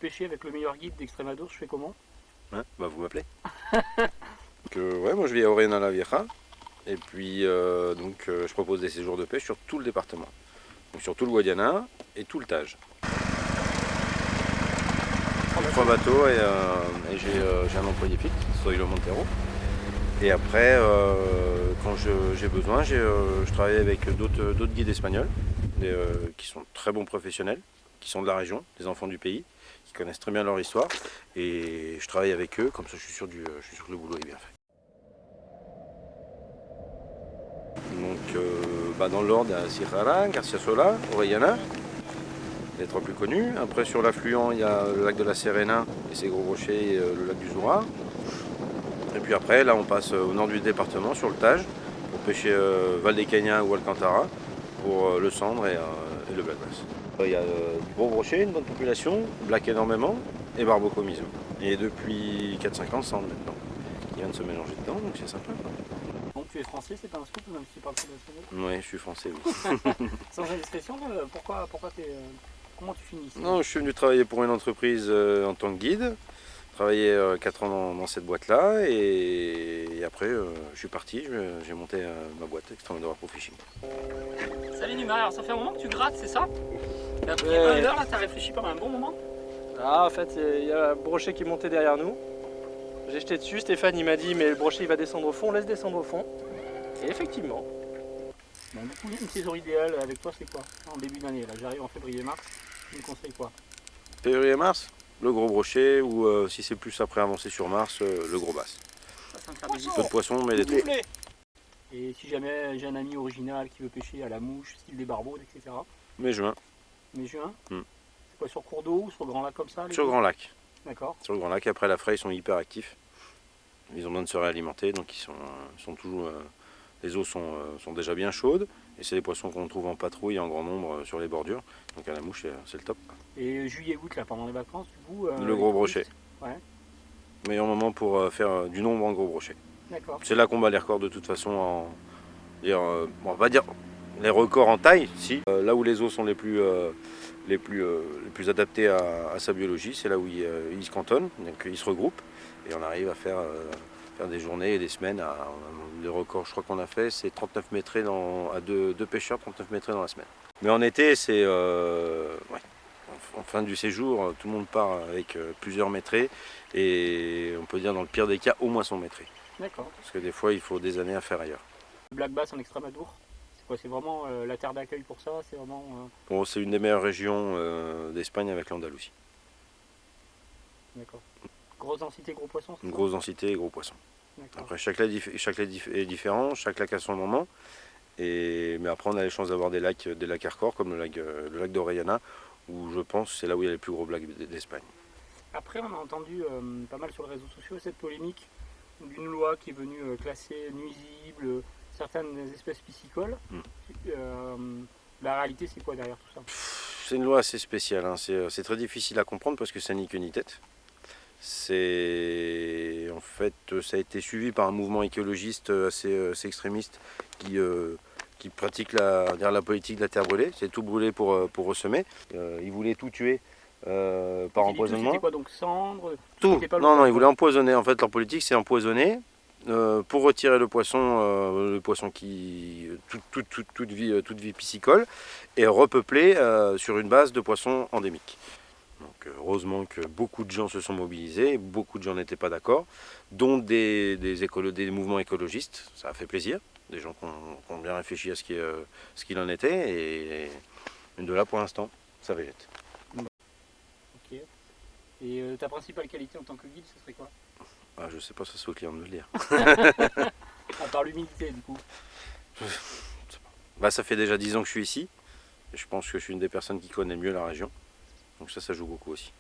pêcher avec le meilleur guide d'Extremadure, je fais comment? Hein, bah vous m'appelez. Ouais, moi je vis à Orellana la Vieja et puis je propose des séjours de pêche sur tout le département. Donc sur tout le Guadiana et tout le Tage. 3 bateaux et j'ai un employé fixe, Zoilo Montero. Et après, quand j'ai besoin, je travaille avec d'autres guides espagnols qui sont très bons professionnels, qui sont de la région, des enfants du pays, qui connaissent très bien leur histoire. Et je travaille avec eux, comme ça je suis sûr que le boulot est bien fait. Donc dans l'ordre, il y a Sierra, Garcia Sola, Orellana, les 3 plus connus. Après sur l'affluent, il y a le lac de la Serena et ses gros rochers, et le lac du Zoura. Et puis après, là on passe au nord du département, sur le Tage, pour pêcher Valdecaña ou Alcantara, pour le Sandre et le Black Bass. Il y a du gros brochet, une bonne population, black énormément, et barbocomisme. Et depuis 4-5 ans, Sandre maintenant, qui vient de se mélanger dedans, donc c'est sympa. Donc tu es français, c'est pas un scoop, même si tu parles pas d'espagnol? Oui, je suis français, oui. Sans indiscrétion, comment tu finis ici? Non, je suis venu travailler pour une entreprise en tant que guide. Travaillé 4 ans dans cette boîte-là et après je suis parti, j'ai monté ma boîte Extremadura Pro Fishing. Salut Numa, alors ça fait un moment que tu grattes, c'est ça? T'as pris un heure là, t'as réfléchi pendant un bon moment? Ah, en fait, il y a un brochet qui montait derrière nous. J'ai jeté dessus, Stéphane il m'a dit mais le brochet il va descendre au fond, laisse descendre au fond. Et effectivement. Bon, du coup, une saison idéale avec toi c'est quoi? En début d'année, là j'arrive en février-mars, tu me conseilles quoi? Février-mars, le gros brochet ou si c'est plus après avancé sur mars, le gros basse. Ça me fait plaisir. Peu de poissons mais des trucs. Et si jamais j'ai un ami original qui veut pêcher à la mouche, style des barbaudes, etc. Mai-juin. Mai-juin? Hmm. C'est quoi, sur cours d'eau ou sur grand lac comme ça? Sur Grand Lac. D'accord. Sur le Grand Lac, après la fraie, ils sont hyper actifs. Ils ont besoin de se réalimenter, donc ils sont toujours. Les eaux sont déjà bien chaudes et c'est des poissons qu'on trouve en patrouille en grand nombre sur les bordures. Donc à la mouche, c'est le top. Et juillet-août, là, pendant les vacances, du coup... Le gros brochet. Ouais. Meilleur moment pour faire du nombre en gros brochet. D'accord. C'est là qu'on bat les records de toute façon on va dire les records en taille, si. Là où les eaux sont les plus adaptées à sa biologie, c'est là où ils se cantonnent, donc ils se regroupent et on arrive à faire des journées et des semaines. Le record, je crois qu'on a fait, c'est 39 mètres à deux pêcheurs, 39 mètres dans la semaine. Mais en été, c'est en fin du séjour, tout le monde part avec plusieurs mètrés et on peut dire dans le pire des cas au moins 100 mètrés. D'accord. Parce que des fois il faut des années à faire ailleurs. Black Bass en Extremadure, c'est quoi? C'est vraiment la terre d'accueil pour ça? C'est vraiment... Bon, c'est une des meilleures régions d'Espagne avec l'Andalousie. D'accord. Grosse densité, gros poisson? Une grosse densité et gros poissons. Après chaque lac est différent, chaque lac a son moment. Mais après on a les chances d'avoir des lacs hardcore comme le lac d'Orellana, où je pense c'est là où il y a les plus gros lacs d'Espagne. Après on a entendu pas mal sur les réseaux sociaux cette polémique d'une loi qui est venue classer nuisibles certaines espèces piscicoles. La réalité c'est quoi derrière tout ça? C'est une loi assez spéciale, hein. C'est très difficile à comprendre parce que ça ni queue ni tête. En fait, ça a été suivi par un mouvement écologiste assez extrémiste qui pratique la politique de la terre brûlée. C'est tout brûler pour ressemer. Ils voulaient tout tuer par empoisonnement. C'était quoi donc, cendre? Tout. Non, ils voulaient empoisonner. En fait, leur politique, c'est empoisonner pour retirer le poisson qui toute vie piscicole, et repeupler sur une base de poissons endémiques. Donc, heureusement que beaucoup de gens se sont mobilisés, beaucoup de gens n'étaient pas d'accord, dont des mouvements écologistes. Ça a fait plaisir, des gens qui ont bien réfléchi à ce qu'il en était, et de là pour l'instant, ça végète. Ok. Et ta principale qualité en tant que guide, ce serait quoi? Je ne sais pas, ça c'est au client de me le dire. À part l'humilité du coup. Ça fait déjà 10 ans que je suis ici, et je pense que je suis une des personnes qui connaît mieux la région, donc ça joue beaucoup aussi.